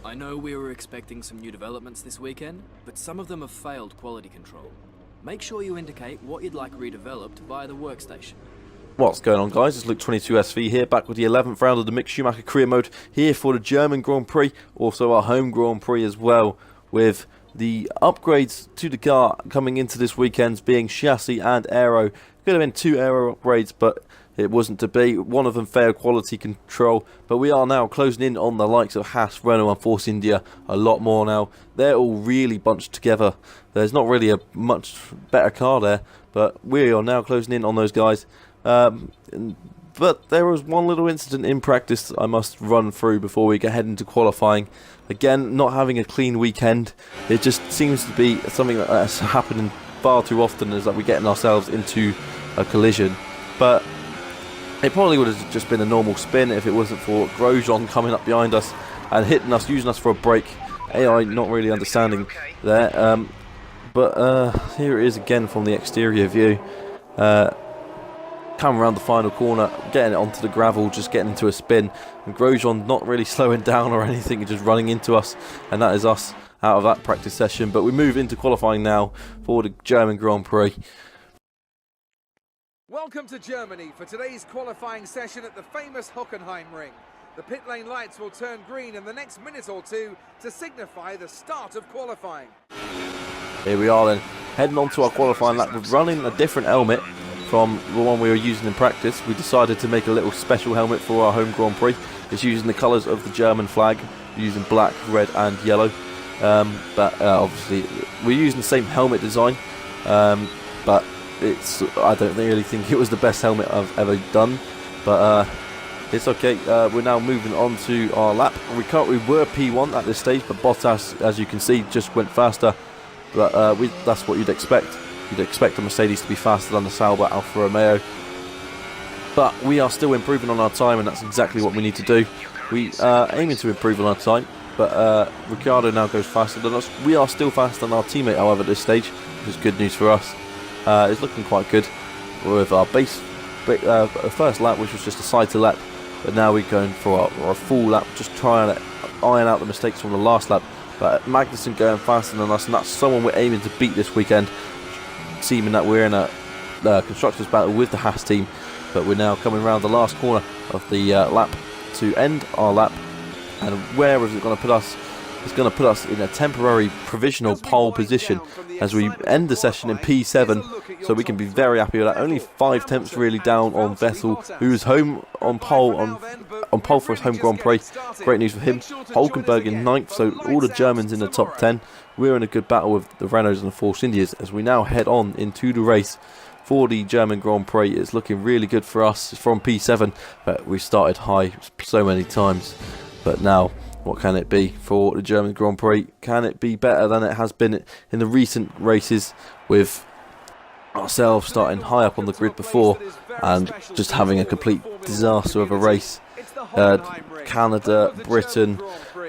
I know we were expecting some new developments this weekend, but some of them have failed quality control. Make sure you indicate what you'd like redeveloped via the workstation. What's going on, guys? It's Luke22SV here, back with the 11th round of the Mick Schumacher career mode, here for the German Grand Prix, also our home Grand Prix as well, with the upgrades to the car coming into this weekend being chassis and aero. Could have been 2 aero upgrades, but it wasn't to be. One of them failed quality control, but we are now closing in on the likes of Haas, Renault and Force India a lot more now. They're all really bunched together. There's not really a much better car there, but we are now closing in on those guys. But there was one little incident in practice I must run through before we get head into qualifying. Again, not having a clean weekend. It just seems to be something that's happening far too often, is that we're getting ourselves into a collision. But it probably would have just been a normal spin if it wasn't for Grosjean coming up behind us and hitting us, using us for a break. AI not really understanding there. But here it is again from the exterior view. Coming around the final corner, getting it onto the gravel, just getting into a spin, and Grosjean not really slowing down or anything, just running into us, and that is us out of that practice session. But we move into qualifying now for the German Grand Prix. Welcome to Germany for today's qualifying session at the famous Hockenheim ring. The pit lane lights will turn green in the next minute or two to signify the start of qualifying. Here we are then, heading on to our qualifying lap. We're running a different helmet from the one we were using in practice. We decided to make a little special helmet for our home Grand Prix. It's using the colours of the German flag, using black, red and yellow. But obviously we're using the same helmet design, but I don't really think it was the best helmet I've ever done, but it's okay. We're now moving on to our lap. We were P1 at this stage, but Bottas, as you can see, just went faster. But that's what you'd expect. You'd expect a Mercedes to be faster than the Sauber Alfa Romeo. But we are still improving on our time, and that's exactly what we need to do. We are aiming to improve on our time, but Ricciardo now goes faster than us. We are still faster than our teammate, however, at this stage, which is good news for us. It's looking quite good with our first lap, which was just a cycle lap, but now we're going for a full lap, just trying to iron out the mistakes from the last lap. But Magnussen going faster than us, and that's someone we're aiming to beat this weekend, seeming that we're in a constructors battle with the Haas team. But we're now coming around the last corner of the lap to end our lap, and where is it going to put us? It's going to put us in a temporary provisional pole position as we end the session in P7, so we can be very happy with that. Only 5 tenths really down on Vettel, who's home on pole for his home Grand Prix. Great news for him. Hulkenberg in 9th, so all the Germans in the top 10. We're in a good battle with the Renaults and the Force Indias as we now head on into the race for the German Grand Prix. It's looking really good for us from P7, but we started high so many times. But now, what can it be for the German Grand Prix? Can it be better than it has been in the recent races, with ourselves starting high up on the grid before and just having a complete disaster of a race? Canada, Britain,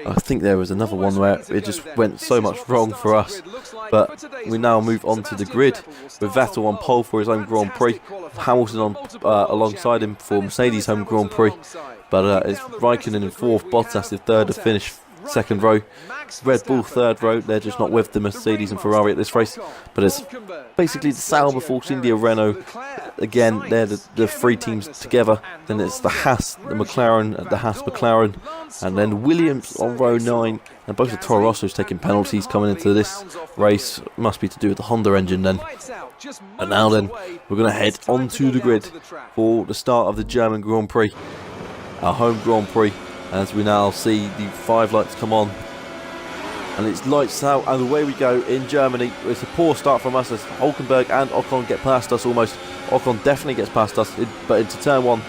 I think there was another one where it just went so much wrong for us. But we now move on to the grid with Vettel on pole for his own Grand Prix, Hamilton on alongside him for Mercedes' home Grand Prix. But it's Raikkonen in 4th, Bottas in 3rd to finish 2nd row. Red Bull 3rd row, they're just not with the Mercedes and Ferrari at this race. But it's basically the Sauber, Force India, Renault. Again, they're the 3 teams together. Then it's the Haas, the McLaren, the Haas McLaren. And then Williams on row 9. And both the Toro Rossos taking penalties coming into this race. Must be to do with the Honda engine then. And now then, we're going to head onto the grid for the start of the German Grand Prix, our home Grand Prix, as we now see the 5 lights come on, and it's lights out and away we go in Germany. It's a poor start from us as Hulkenberg and Ocon get past us almost. Ocon definitely gets past us, but into turn 1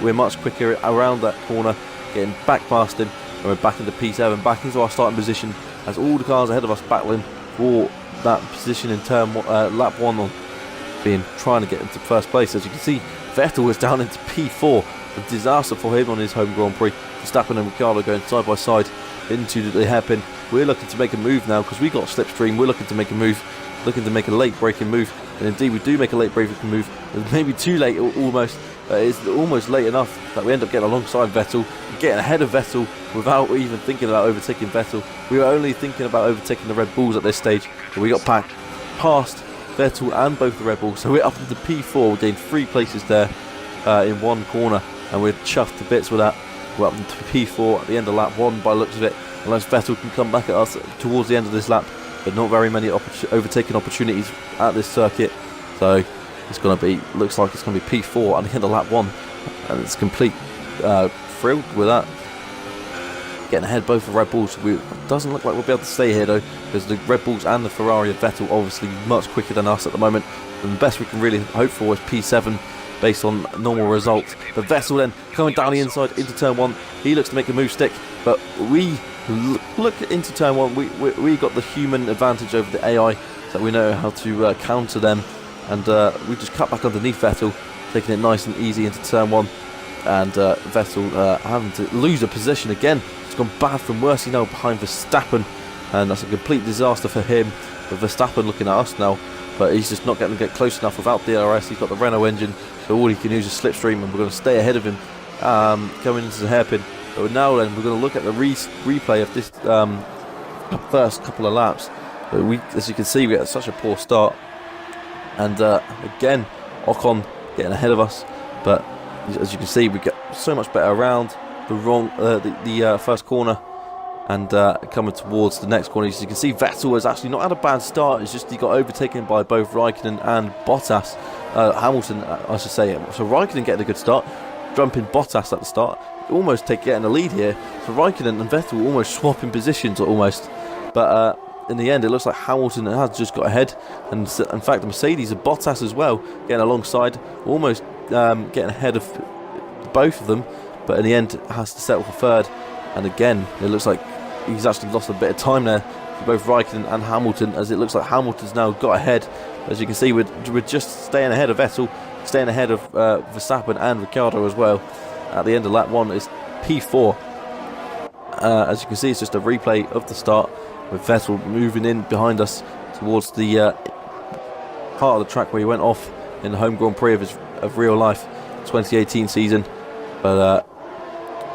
we're much quicker around that corner, getting back past him, and we're back into P7, back into our starting position as all the cars ahead of us battling for that position in lap 1 on trying to get into first place. As you can see, Vettel was down into P4. A disaster for him on his home Grand Prix. Verstappen and Ricciardo going side by side into the hairpin. We're looking to make a move now because we got slipstream. We're looking to make a move, looking to make a late braking move, and indeed we do make a late braking move. It's maybe too late almost, It's almost late enough that we end up getting alongside Vettel, getting ahead of Vettel without even thinking about overtaking Vettel. We were only thinking about overtaking the Red Bulls at this stage, but we got past Vettel and both the Red Bulls, so we're up into P4. We gained 3 places there in one corner, and we're chuffed to bits with that. We're up into P4 at the end of lap 1 by the looks of it, unless Vettel can come back at us towards the end of this lap, but not very many overtaking opportunities at this circuit, so it's going to be, looks like it's going to be P4 at the end of lap 1, and it's complete thrilled with that. Getting ahead both the Red Bulls. Doesn't look like we'll be able to stay here though, because the Red Bulls and the Ferrari of Vettel obviously much quicker than us at the moment, and the best we can really hope for is P7 based on normal results. But Vettel then coming down the inside into turn 1, he looks to make a move stick, but we look into turn 1, we got the human advantage over the AI, so we know how to counter them, and we just cut back underneath Vettel, taking it nice and easy into turn 1, and Vettel having to lose a position again. It's gone bad from worse. He's now behind Verstappen, and that's a complete disaster for him, with Verstappen looking at us now, but he's just not going to get close enough without DRS. He's got the Renault engine, so all he can use is slipstream, and we're going to stay ahead of him going into the hairpin. But now then, we're going to look at the replay of this first couple of laps. But as you can see, we had such a poor start, and again Ocon getting ahead of us, but as you can see, we get so much better around the first corner, and coming towards the next corner. As you can see, Vettel has actually not had a bad start. It's just he got overtaken by both Raikkonen and Bottas, Hamilton I should say. So Raikkonen getting a good start, jumping Bottas at the start, almost getting a lead here. So Raikkonen and Vettel almost swapping positions almost, but in the end it looks like Hamilton has just got ahead, and in fact the Mercedes and Bottas as well getting alongside, almost getting ahead of both of them, but in the end has to settle for third. And again it looks like he's actually lost a bit of time there for both Raikkonen and Hamilton, as it looks like Hamilton's now got ahead. As you can see, we're just staying ahead of Vettel, staying ahead of Verstappen and Ricciardo as well. At the end of lap 1 is P4. As you can see, it's just a replay of the start, with Vettel moving in behind us towards the part of the track where he went off in the home Grand Prix of real life 2018 season. But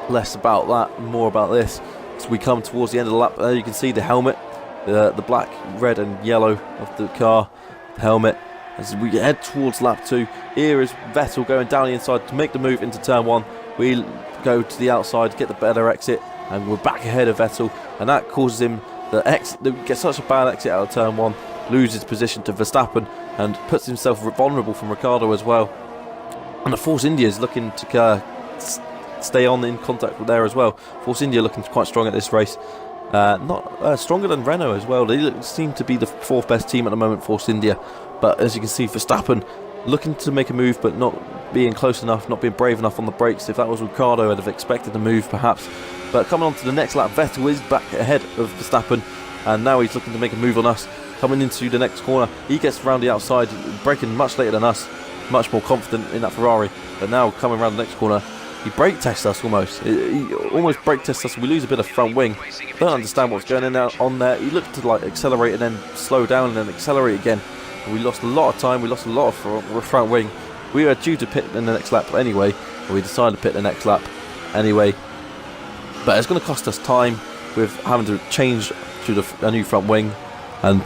less about that, more about this. So we come towards the end of the lap. There you can see the helmet, the black, red and yellow of the car, the helmet. As we head towards lap 2, here is Vettel going down the inside to make the move into turn 1. We go to the outside, get the better exit, and we're back ahead of Vettel, and that causes him gets such a bad exit out of turn 1, loses position to Verstappen, and puts himself vulnerable from Ricciardo as well. And the Force India is looking to stay on in contact with there as well. Force India looking quite strong at this race, not stronger than Renault as well. They seem to be the 4th best team at the moment, Force India. But as you can see, Verstappen looking to make a move, but not being close enough, not being brave enough on the brakes. If that was Ricciardo, I'd have expected a move perhaps. But coming on to the next lap, Vettel is back ahead of Verstappen, and now he's looking to make a move on us. Coming into the next corner, he gets around the outside, braking much later than us, much more confident in that Ferrari. But now coming around the next corner, he brake tests us almost. He almost brake tests us. We lose a bit of front wing. Don't understand what's going on there. He looked to like accelerate and then slow down and then accelerate again. We lost a lot of time. We lost a lot of front wing. We were due to pit in the next lap anyway, but we decided to pit the next lap anyway. But it's going to cost us time with having to change to a new front wing, and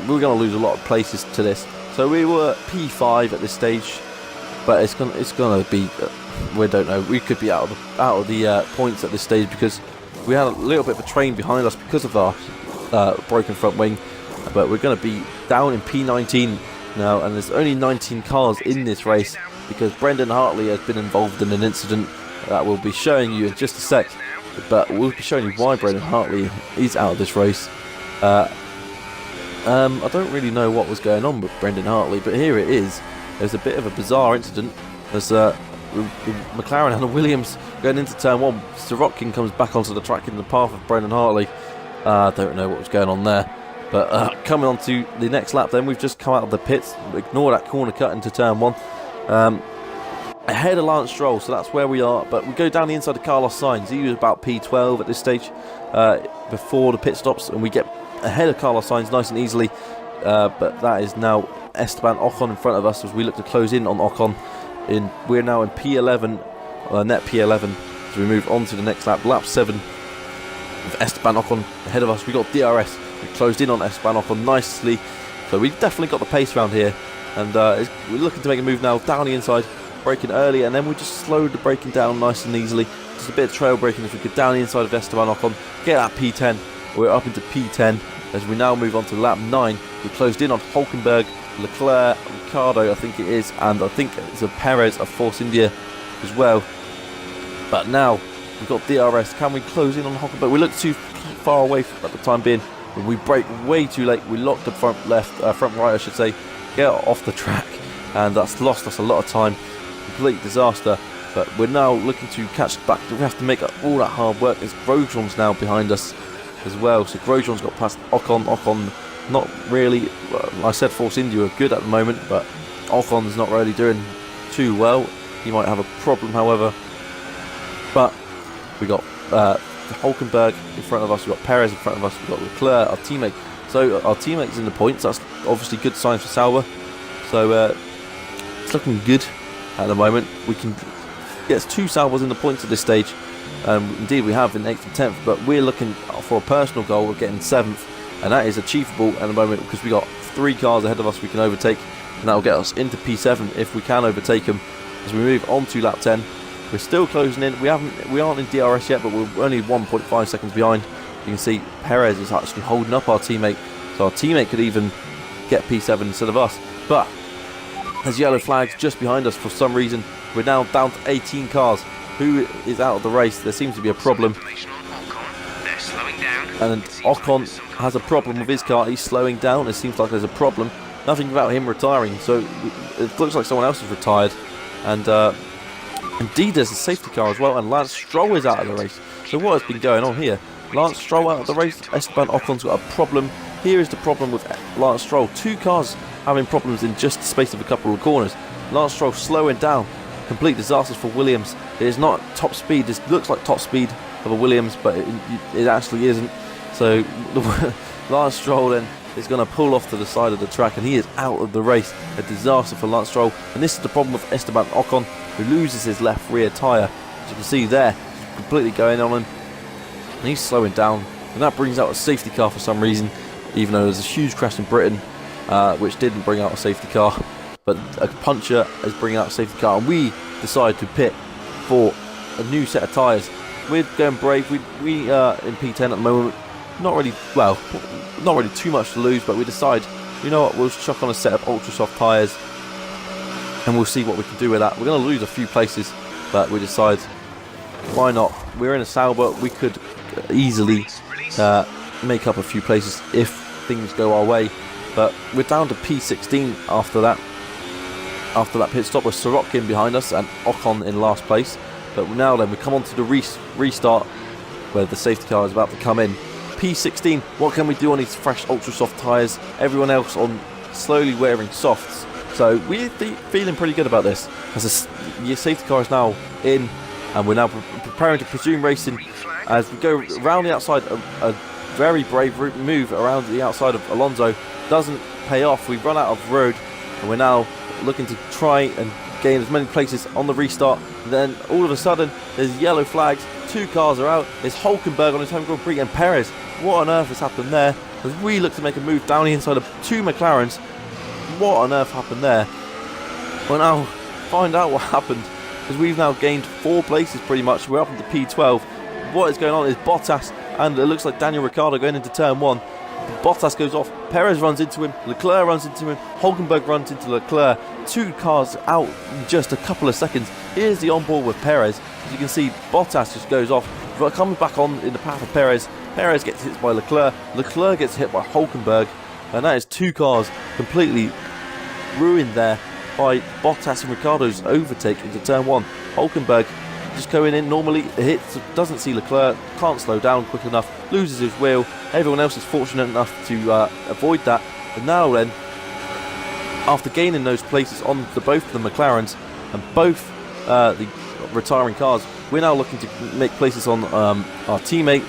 we're going to lose a lot of places to this. So we were P5 at this stage, but it's going to be we don't know. We could be out of the points at this stage, because we had a little bit of a train behind us because of our broken front wing. But we're going to be down in P19 now, and there's only 19 cars in this race, because Brendan Hartley has been involved in an incident that we'll be showing you in just a sec. But we'll be showing you why Brendan Hartley is out of this race. I don't really know what was going on with Brendan Hartley, but here it is. There's a bit of a bizarre incident. There's McLaren and the Williams going into turn 1. Sirotkin comes back onto the track in the path of Brendan Hartley. I don't know what was going on there. But coming on to the next lap then, we've just come out of the pits. Ignore that corner cut into turn 1. Ahead of Lance Stroll, so that's where we are. But we go down the inside of Carlos Sainz. He was about P12 at this stage before the pit stops, and we get ahead of Carlos Sainz nice and easily. But that is now Esteban Ocon in front of us as we look to close in on Ocon. we're now in P11, net P11, as we move on to the next lap, lap 7, with Esteban Ocon ahead of us. We got DRS, we closed in on Esteban Ocon nicely, so we've definitely got the pace around here, and we're looking to make a move now down the inside, braking early, and then we just slowed the braking down nice and easily, just a bit of trail braking as we get down the inside of Esteban Ocon, get that P10, we're up into P10, as we now move on to lap 9, we closed in on Hulkenberg, Leclerc, Ricciardo I think it is, and I think it's a Perez of Force India as well. But now we've got DRS. Can we close in on Hulkenberg? We look too far away at the time being. We brake way too late. We locked the front right I should say, get off the track, and that's lost us a lot of time. Complete disaster. But we're now looking to catch back. We have to make up all that hard work. As Grosjean's now behind us as well. So Grosjean's got past Ocon. Ocon not really, well, I said Force India are good at the moment, but Ocon's not really doing too well. He might have a problem, however. But we got Hulkenberg in front of us, we've got Perez in front of us, we've got Leclerc, our teammate. So our teammate's in the points, that's obviously good signs for Sauber. So it's looking good at the moment. We can get 2 Saubers in the points at this stage. Indeed we have in 8th and 10th, but we're looking for a personal goal of getting 7th. And that is achievable at the moment because we got 3 cars ahead of us we can overtake, and that will get us into P7 if we can overtake them. As we move on to lap 10, we're still closing in. We aren't in DRS yet, but we're only 1.5 seconds behind. You can see Perez is actually holding up our teammate, so our teammate could even get P7 instead of us. But there's yellow flags just behind us for some reason. We're now down to 18 cars. Who is out of the race? There seems to be a problem. And Ocon has a problem with his car. He's slowing down. It seems like there's a problem. Nothing about him retiring. So it looks like someone else has retired. And indeed, there's a safety car as well. And Lance Stroll is out of the race. So what has been going on here? Lance Stroll out of the race. Esteban Ocon's got a problem. Here is the problem with Lance Stroll. 2 cars having problems in just the space of a couple of corners. Lance Stroll slowing down. Complete disaster for Williams. It is not top speed. This looks like top speed of a Williams, but it actually isn't. So Lance Stroll then is going to pull off to the side of the track, and he is out of the race. A disaster for Lance Stroll, and this is the problem with Esteban Ocon, who loses his left rear tyre. As you can see there, completely going on him, and he's slowing down, and that brings out a safety car for some reason, even though there's a huge crash in Britain, which didn't bring out a safety car. But a puncher is bringing out a safety car, and we decide to pit for a new set of tyres. We're going brave. We are in P10 at the moment. Not really too much to lose, but we decide, you know what, we'll chuck on a set of ultra soft tyres and we'll see what we can do with that. We're going to lose a few places, but we decide, why not? We're in a Sauber, we could easily make up a few places if things go our way, but we're down to P16 after that pit stop with Sorokin behind us and Ocon in last place. But now then, we come on to the restart where the safety car is about to come in. P16, what can we do on these fresh ultra soft tyres? Everyone else on slowly wearing softs. So we're feeling pretty good about this. As your safety car is now in, and we're now preparing to resume racing as we go around the outside. A very brave move around the outside of Alonso doesn't pay off. We run out of road, and we're now looking to try and gain as many places on the restart. And then all of a sudden there's yellow flags, 2 cars are out. There's Hulkenberg on his home Grand Prix and Perez. What on earth has happened there? As we look to make a move down the inside of 2 McLarens, what on earth happened there? We'll now find out what happened, because we've now gained 4 places pretty much. We're up into P12. What is going on is Bottas, and it looks like Daniel Ricciardo going into turn 1. Bottas goes off, Perez runs into him, Leclerc runs into him, Hulkenberg runs into Leclerc. 2 cars out in just a couple of seconds. Here's the onboard with Perez. As you can see, Bottas just goes off, comes back on in the path of Perez. Perez gets hit by Leclerc, Leclerc gets hit by Hulkenberg, and that is 2 cars completely ruined there by Bottas and Ricciardo's overtake into turn 1. Hulkenberg just going in normally, hits, doesn't see Leclerc, can't slow down quick enough, loses his wheel. Everyone else is fortunate enough to avoid that. And now then, after gaining those places on both the McLarens and both the retiring cars, we're now looking to make places on our teammate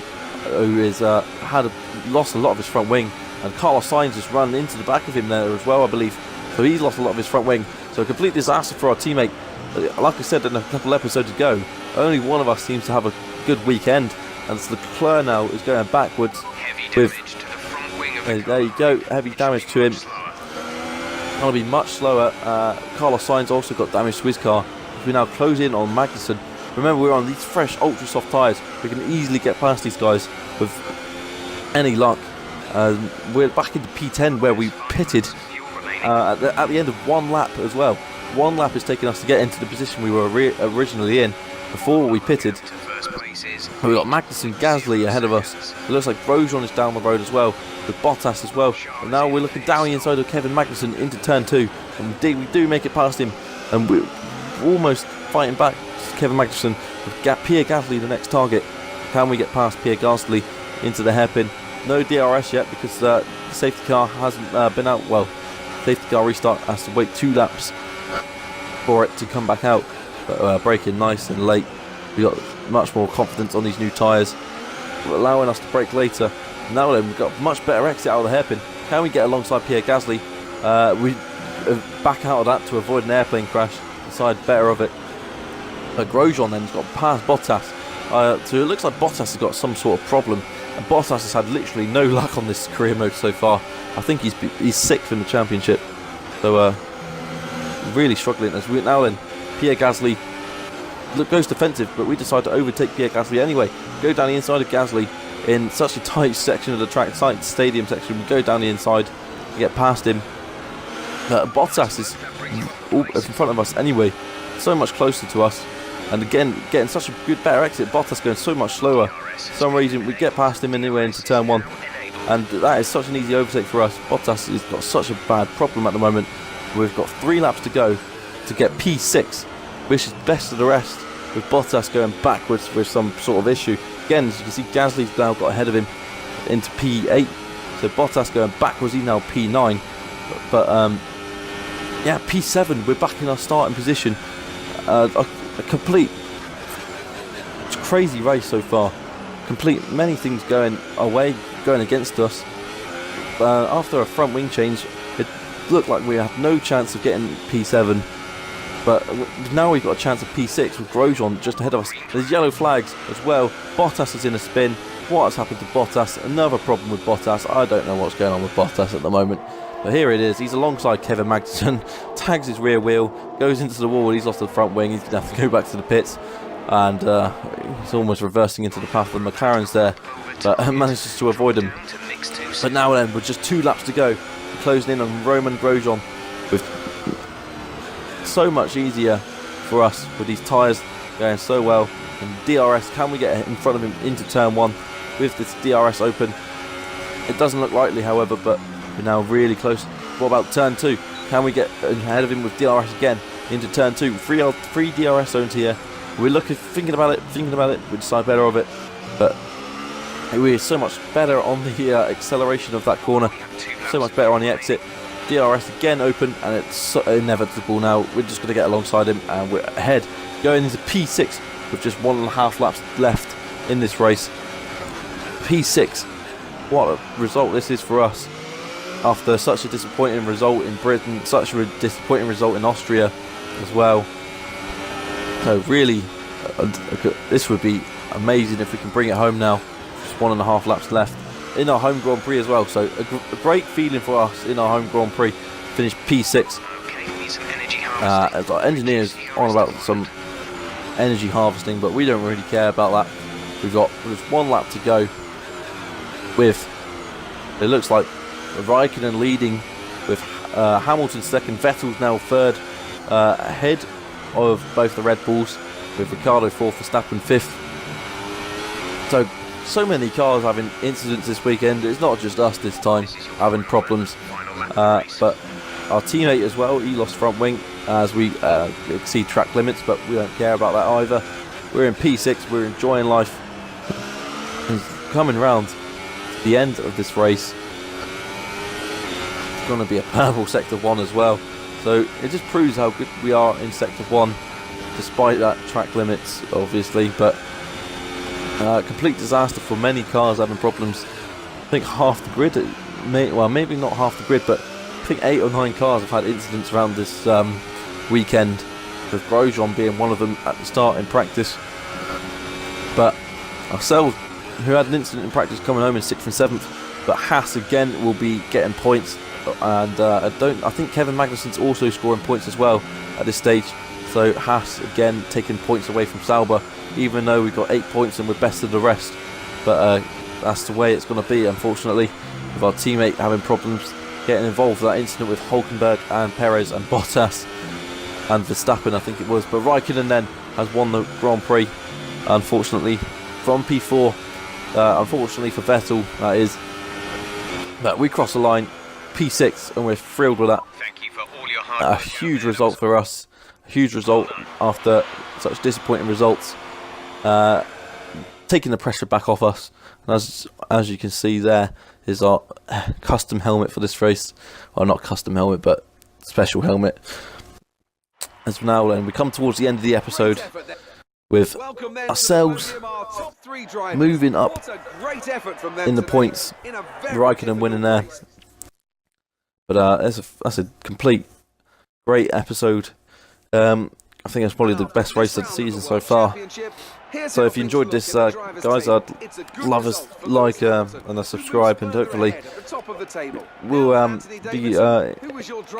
who is lost a lot of his front wing, and Carlos Sainz has run into the back of him there as well, I believe. So he's lost a lot of his front wing. So a complete disaster for our teammate. Like I said a couple episodes ago, only one of us seems to have a good weekend, and so Leclerc now is going backwards with, there you go, heavy damage to him. Going to be much slower. Carlos Sainz also got damage to his car. We now close in on Magnussen. Remember, we're on these fresh ultra soft tyres. We can easily get past these guys with any luck. We're back into P10 where we pitted at the end of one lap as well. One lap is taking us to get into the position we were originally in before we pitted. We got Magnussen, Gasly ahead of us. It looks like Grosjean is down the road as well, with Bottas as well. And now we're looking down the inside of Kevin Magnussen into turn 2. And we do make it past him. And we're almost fighting back Kevin Magnussen with Pierre Gasly the next target. Can we get past Pierre Gasly into the hairpin? No DRS yet because the safety car hasn't been out. Well, safety car restart has to wait 2 laps for it to come back out. But braking nice and late. We got much more confidence on these new tyres, allowing us to brake later. Now then, we've got much better exit out of the hairpin. Can we get alongside Pierre Gasly? We back out of that to avoid an airplane crash. Decide better of it. But Grosjean then has got past Bottas. So it looks like Bottas has got some sort of problem. And Bottas has had literally no luck on this career mode so far. I think he's 6th in the championship. So really struggling. As we now then, Pierre Gasly goes defensive, but we decide to overtake Pierre Gasly anyway. Go down the inside of Gasly in such a tight section of the track, tight stadium section. We go down the inside to get past him. Bottas is in front of us anyway, so much closer to us. And again, getting such a better exit. Bottas going so much slower. For some reason, we get past him anyway into turn 1. And that is such an easy overtake for us. Bottas has got such a bad problem at the moment. We've got 3 laps to go to get P6, which is best of the rest, with Bottas going backwards with some sort of issue. Again, as you can see, Gasly's now got ahead of him into P8. So Bottas going backwards, he's now P9. But yeah, P7, we're back in our starting position. A complete crazy race so far. Many things going our way, going against us. After a front wing change, it looked like we had no chance of getting P7. But now we've got a chance of P6 with Grosjean just ahead of us. There's yellow flags as well. Bottas is in a spin. What has happened to Bottas? Another problem with Bottas. I don't know what's going on with Bottas at the moment. But here it is. He's alongside Kevin Magnussen. Tags his rear wheel. Goes into the wall. He's lost the front wing. He's going to have to go back to the pits. And he's almost reversing into the path of the McLaren's there. But manages to avoid him. But now then, with just 2 laps to go, we're closing in on Romain Grosjean with so much easier for us with these tyres going so well. And DRS, can we get in front of him into turn 1 with this DRS open? It doesn't look likely, however, but we're now really close. What about turn 2? Can we get ahead of him with DRS again into turn 2? 3 DRS zones here. We're thinking about it. We decide better of it, but we're so much better on the acceleration of that corner. So much better on the exit. DRS again open, and it's so inevitable now. We're just going to get alongside him, and we're ahead, going into P6 with just 1.5 laps left in this race. P6, what a result this is for us after such a disappointing result in Britain, such a disappointing result in Austria as well. So really, this would be amazing if we can bring it home now. Just 1.5 laps left in our home Grand Prix as well. So a great feeling for us in our home Grand Prix. Finish P6. As our engineers on about some energy harvesting, but we don't really care about that. We've got just 1 lap to go with, it looks like, Raikkonen leading with Hamilton second, Vettel's now third, ahead of both the Red Bulls, with Ricciardo fourth, Verstappen fifth. So many cars having incidents this weekend. It's not just us this time having problems, but our teammate as well, he lost front wing as we exceed track limits, but we don't care about that either. We're in P6, we're enjoying life. And coming round to the end of this race, it's going to be a purple Sector 1 as well. So it just proves how good we are in Sector 1, despite that track limits, obviously. But complete disaster for many cars having problems. I think half the grid, well, maybe not half the grid, but I think 8 or 9 cars have had incidents around this weekend. with Grosjean being one of them at the start in practice. But ourselves, who had an incident in practice, coming home in 6th and 7th. But Haas again will be getting points, and I think Kevin Magnussen's also scoring points as well at this stage. So Haas again taking points away from Sauber, even though we've got 8 points and we're best of the rest. But that's the way it's going to be, unfortunately, with our teammate having problems getting involved with that incident with Hulkenberg and Perez and Bottas and Verstappen, I think it was. But Raikkonen then has won the Grand Prix, unfortunately, from P4. Unfortunately for Vettel, that is. But we cross the line, P6, and we're thrilled with that. Thank you for all your hard A work, huge result for us. A huge result after such disappointing results. Taking the pressure back off us. And as you can see, there is our custom helmet for this race. Well, not custom helmet, but special helmet. As now then, we come towards the end of the episode with ourselves moving up in the points. Raikkonen winning there. But that's a complete great episode. I think it's probably the best race of the season so far. So if you enjoyed this, guys, I'd love a like and a subscribe, and hopefully we'll be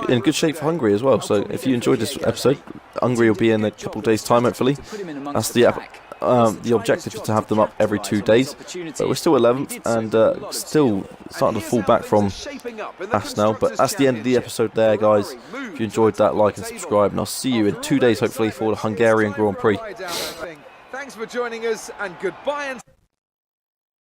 in good shape for Hungary as well. So if you enjoyed this episode, Hungary will be in a couple of days' time, hopefully. That's the objective, is to have them up every 2 days. But we're still 11th and still starting to fall back from us now. But that's the end of the episode there, guys. If you enjoyed that, like and subscribe, and I'll see you in 2 days, hopefully, for the Hungarian Grand Prix. Thanks for joining us, and goodbye.